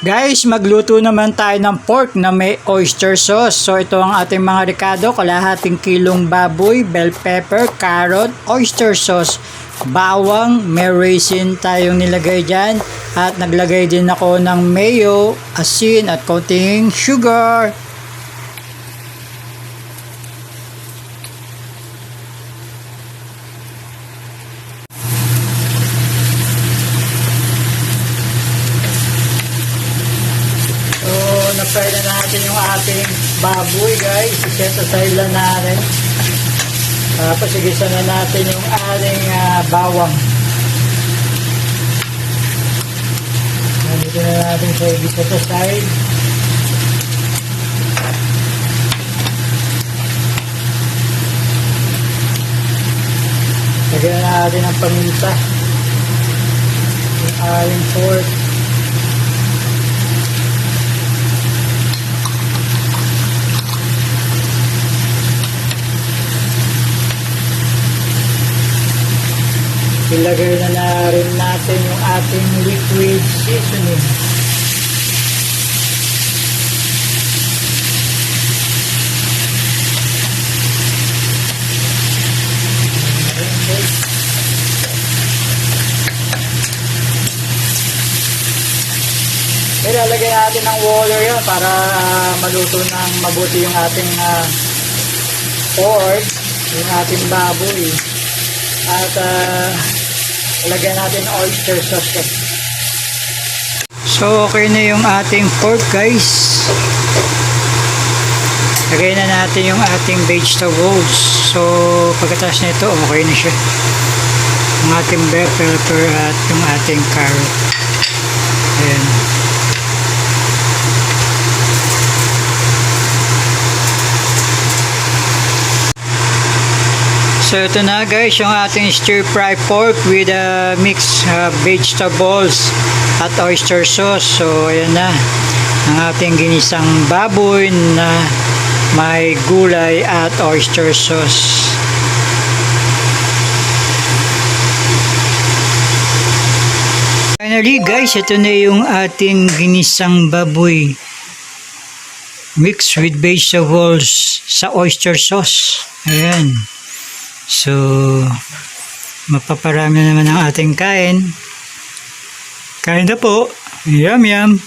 Guys, magluto naman tayo ng pork na may oyster sauce. So ito ang ating mga rekado, kalahating kilong baboy, bell pepper, carrot, oyster sauce, bawang, may raisin tayong nilagay dyan. At naglagay din ako ng mayo, asin at konting sugar. Na-fry na natin yung ating baboy, guys. Iset aside lang natin. Tapos igisa na natin yung ating bawang. Dito na natin sa igisa aside. Lagyan na natin ang paminta. Yung ating pork. Ilagay na rin natin yung ating liquid seasoning. Ilalagay natin ng water yan para maluto ng mabuti yung ating pork, yung ating baboy. At lagyan natin oyster sauce. So okay na yung ating pork, guys. Lagay na natin yung ating vegetables. So pagkatapos nito okay na siya. Yung ating bell pepper at yung ating carrot. Ayan. So ito na, guys, yung ating stir fry pork with mixed vegetables at oyster sauce. So ayan na ang ating ginisang baboy na may gulay at oyster sauce. Finally, guys, ito na yung ating ginisang baboy mixed with vegetables sa oyster sauce. Ayan. So, mapaparami naman ang ating kain. Kain na po. Yum yum.